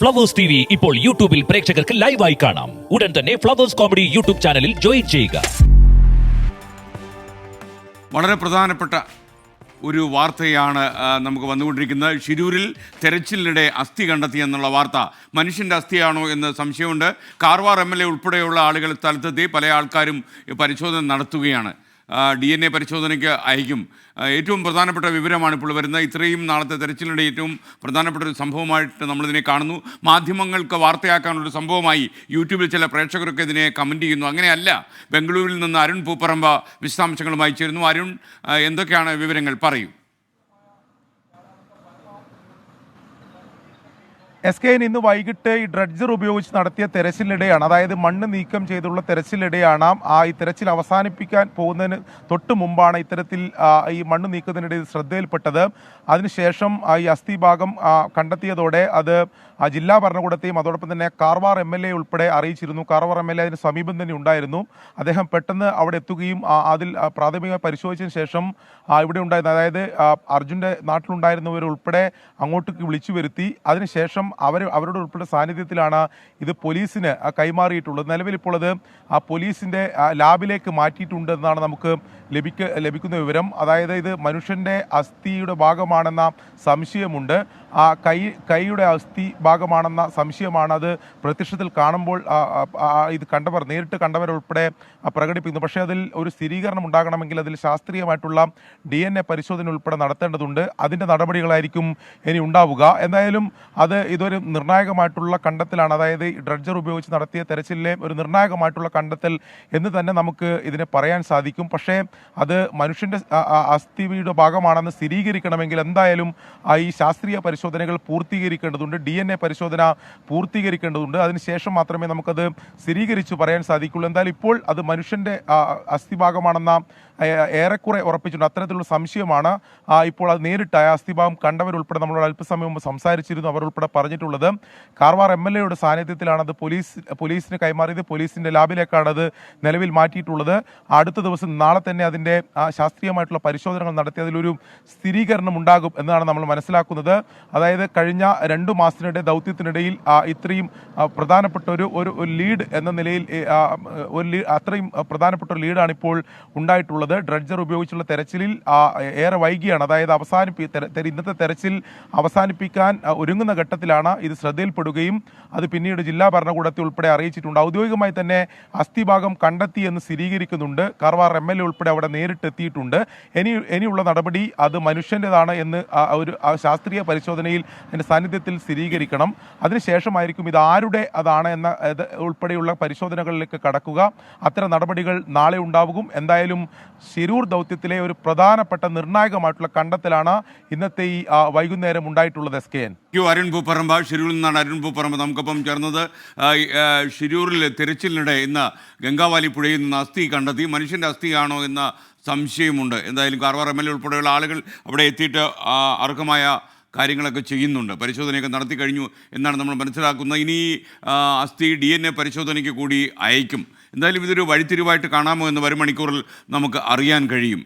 Flowers T V ഇപ്പോൾ യൂട്യൂബിൽ പ്രേക്ഷകർക്ക് ലൈവായി കാണാം. ഉടൻ തന്നെ ഫ്ലവേഴ്സ് കോമഡി യൂട്യൂബ് ചാനലിൽ ജോയിൻ ചെയ്യുക. വളരെ പ്രധാനപ്പെട്ട ഒരു വാർത്തയാണ് നമുക്ക് വന്നുകൊണ്ടിരിക്കുന്നത്. ഷിരൂരിൽ തെരച്ചിലിനിടെ അസ്ഥി കണ്ടെത്തി എന്നുള്ള വാർത്ത. മനുഷ്യൻ്റെ അസ്ഥിയാണോ എന്ന് സംശയമുണ്ട്. കാർവാർ MLA ഉൾപ്പെടെയുള്ള ആളുകൾ സ്ഥലത്തെത്തി പല ആൾക്കാരും പരിശോധന നടത്തുകയാണ്. DNA പരിശോധനയ്ക്ക് അയക്കും. ഏറ്റവും പ്രധാനപ്പെട്ട വിവരമാണ് ഇപ്പോൾ വരുന്നത്. ഇത്രയും നാളത്തെ തെരച്ചിലിനിടെ ഏറ്റവും പ്രധാനപ്പെട്ട ഒരു സംഭവമായിട്ട് നമ്മളിതിനെ കാണുന്നു. മാധ്യമങ്ങൾക്ക് വാർത്തയാക്കാനുള്ളൊരു സംഭവമായി യൂട്യൂബിൽ ചില പ്രേക്ഷകരൊക്കെ ഇതിനെ കമൻറ്റ് ചെയ്യുന്നു. അങ്ങനെയല്ല. ബംഗളൂരിൽ നിന്ന് അരുൺ പൂപ്പറമ്പ വിശദാംശങ്ങളുമായി ചേരുന്നു. അരുൺ, എന്തൊക്കെയാണ് വിവരങ്ങൾ? പറയൂ. SK ഇന്ന് വൈകിട്ട് ഈ ഡ്രഡ്ജർ ഉപയോഗിച്ച് നടത്തിയ തെരച്ചിലിനിടെയാണ്, അതായത് മണ്ണ് നീക്കം ചെയ്തുള്ള തെരച്ചിലിനിടെയാണ് ഈ തെരച്ചിൽ അവസാനിപ്പിക്കാൻ പോകുന്നതിന് തൊട്ട് മുമ്പാണ് ഇത്തരത്തിൽ ഈ മണ്ണ് നീക്കത്തിനിടെ ശ്രദ്ധയിൽപ്പെട്ടത്. അതിനുശേഷം ഈ അസ്ഥി ഭാഗം കണ്ടെത്തിയതോടെ അത് ജില്ലാ ഭരണകൂടത്തെയും അതോടൊപ്പം തന്നെ കാർവാർ MLA ഉൾപ്പെടെ അറിയിച്ചിരുന്നു. കാർവാർ MLA അതിന് സമീപം തന്നെ ഉണ്ടായിരുന്നു. അദ്ദേഹം പെട്ടെന്ന് അവിടെ എത്തുകയും അതിൽ പ്രാഥമികമായി പരിശോധിച്ചതിന് ശേഷം ഇവിടെ ഉണ്ടായിരുന്ന, അതായത് അർജുൻ്റെ നാട്ടിലുണ്ടായിരുന്നവരുൾപ്പെടെ അങ്ങോട്ടേക്ക് വിളിച്ചു വരുത്തി. അതിനുശേഷം അവരുടെ ഉൾപ്പെടെ സാന്നിധ്യത്തിലാണ് ഇത് പോലീസിന് കൈമാറിയിട്ടുള്ളത്. നിലവിൽ ഇപ്പോൾ അത് പോലീസിൻ്റെ ലാബിലേക്ക് മാറ്റിയിട്ടുണ്ടെന്നാണ് നമുക്ക് ലഭിക്കുന്ന വിവരം. അതായത് ഇത് മനുഷ്യൻ്റെ അസ്ഥിയുടെ ഭാഗമാണെന്ന സംശയമുണ്ട്. കൈയുടെ അസ്ഥി ഭാഗമാണെന്ന സംശയമാണ് അത് പ്രത്യക്ഷത്തിൽ കാണുമ്പോൾ ഇത് നേരിട്ട് കണ്ടവരുൾപ്പെടെ പ്രകടിപ്പിക്കുന്നു. പക്ഷേ അതിൽ ഒരു സ്ഥിരീകരണം ഉണ്ടാകണമെങ്കിൽ അതിൽ ശാസ്ത്രീയമായിട്ടുള്ള DNA പരിശോധന ഉൾപ്പെടെ നടത്തേണ്ടതുണ്ട്. അതിൻ്റെ നടപടികളായിരിക്കും ഇനി ഉണ്ടാവുക. എന്തായാലും ഇതൊരു നിർണായകമായിട്ടുള്ള കണ്ടെത്തലാണ്. അതായത് ഡ്രഡ്ജർ ഉപയോഗിച്ച് നടത്തിയ തെരച്ചിലിലെ ഒരു നിർണായകമായിട്ടുള്ള കണ്ടെത്തൽ എന്ന് തന്നെ നമുക്ക് ഇതിനെ പറയാൻ സാധിക്കും. പക്ഷേ അത് മനുഷ്യൻ്റെ അസ്ഥിയുടെ ഭാഗമാണെന്ന് സ്ഥിരീകരിക്കണമെങ്കിൽ എന്തായാലും ഈ ശാസ്ത്രീയ പരിശോധനകൾ പൂർത്തീകരിക്കേണ്ടതുണ്ട്. DNA പരിശോധന പൂർത്തീകരിക്കേണ്ടതുണ്ട്. അതിനുശേഷം മാത്രമേ നമുക്കത് സ്ഥിരീകരിച്ച് പറയാൻ സാധിക്കുള്ളൂ. എന്തായാലും ഇപ്പോൾ അത് മനുഷ്യൻ്റെ അസ്ഥിഭാഗമാണെന്ന ഏറെക്കുറെ ഉറപ്പിച്ചിട്ടുണ്ട്. അത്തരത്തിലുള്ള സംശയമാണ് ഇപ്പോൾ അത് നേരിട്ട് അസ്ഥിഭാഗം കണ്ടവരുൾപ്പെടെ നമ്മളോട് അല്പസമയം മുമ്പ് സംസാരിച്ചിരുന്നു. അവരുൾപ്പെടെ പറഞ്ഞിട്ടുള്ളത് കാർവാർ MLA യുടെ സാന്നിധ്യത്തിലാണ് അത് പോലീസിന് കൈമാറിയത്. പോലീസിൻ്റെ ലാബിലേക്കാണ് അത് നിലവിൽ മാറ്റിയിട്ടുള്ളത്. അടുത്ത ദിവസം നാളെ തന്നെ അതിൻ്റെ ശാസ്ത്രീയമായിട്ടുള്ള പരിശോധനകൾ നടത്തി അതിലൊരു സ്ഥിരീകരണം ഉണ്ടാകും എന്നാണ് നമ്മൾ മനസ്സിലാക്കുന്നത്. അതായത് കഴിഞ്ഞ 2 മാസത്തിനിടെ ദൗത്യത്തിനിടയിൽ ഇത്രയും പ്രധാനപ്പെട്ട ഒരു ലീഡ് എന്ന നിലയിൽ അത്രയും പ്രധാനപ്പെട്ട ഒരു ലീഡാണ് ഇപ്പോൾ ഉണ്ടായിട്ടുള്ളത്. ഡ്രഡ്ജർ ഉപയോഗിച്ചുള്ള തെരച്ചിലിൽ ഏറെ വൈകിയാണ്, അതായത് ഇന്നത്തെ തെരച്ചിൽ അവസാനിപ്പിക്കാൻ ഒരുങ്ങുന്ന ഘട്ടത്തിലാണ് ഇത് ശ്രദ്ധയിൽപ്പെടുകയും അത് പിന്നീട് ജില്ലാ ഭരണകൂടത്തെ ഉൾപ്പെടെ അറിയിച്ചിട്ടുണ്ട്. ഔദ്യോഗികമായി തന്നെ അസ്ഥിഭാഗം കണ്ടെത്തി എന്ന് സ്ഥിരീകരിക്കുന്നുണ്ട്. കാർവാർ MLA ഉൾപ്പെടെ അവിടെ നേരിട്ടെത്തിയിട്ടുണ്ട്. ഇനിയുള്ള നടപടി അത് മനുഷ്യൻ്റെതാണ് എന്ന് ഒരു ശാസ്ത്രീയ പരിശോധനയിൽ അതിൻ്റെ സാന്നിധ്യത്തിൽ സ്ഥിരീകരിക്കണം. അതിനുശേഷമായിരിക്കും ഇത് ആരുടെ അതാണ് എന്ന ഉൾപ്പെടെയുള്ള പരിശോധനകളിലേക്ക് കടക്കുക. അത്തരം നടപടികൾ നാളെ ഉണ്ടാകും. എന്തായാലും ശിരൂർ ദൗത്യത്തിലെ ഒരു പ്രധാനപ്പെട്ട നിർണായകമായിട്ടുള്ള കണ്ടെത്തലാണ് ഇന്നത്തെ ഈ വൈകുന്നേരം ഉണ്ടായിട്ടുള്ളത്. SKN അരുൺ പൂപ്പറമ്പ, ഷിരൂരിൽ നിന്നാണ് അരുൺ പൂപ്പറമ്പ നമുക്കൊപ്പം ചേർന്നത്. ഷിരൂരിൽ തെരച്ചിലിനിടെ ഇന്ന് ഗംഗാവാലി പുഴയിൽ നിന്ന് അസ്ഥി കണ്ടെത്തി. മനുഷ്യൻ്റെ അസ്ഥിയാണോ എന്ന സംശയമുണ്ട്. എന്തായാലും കാർവാർ MLA ഉൾപ്പെടെയുള്ള ആളുകൾ അവിടെ എത്തിയിട്ട് അർഹമായ കാര്യങ്ങളൊക്കെ ചെയ്യുന്നുണ്ട്. പരിശോധനയൊക്കെ നടത്തി കഴിഞ്ഞു എന്നാണ് നമ്മൾ മനസ്സിലാക്കുന്നത്. ഇനി അസ്ഥി DNA പരിശോധനയ്ക്ക് കൂടി അയക്കും. എന്തായാലും ഇതൊരു വഴിത്തിരിവായിട്ട് കാണാമോ എന്ന് വരും മണിക്കൂറിൽ നമുക്ക് അറിയാൻ കഴിയും.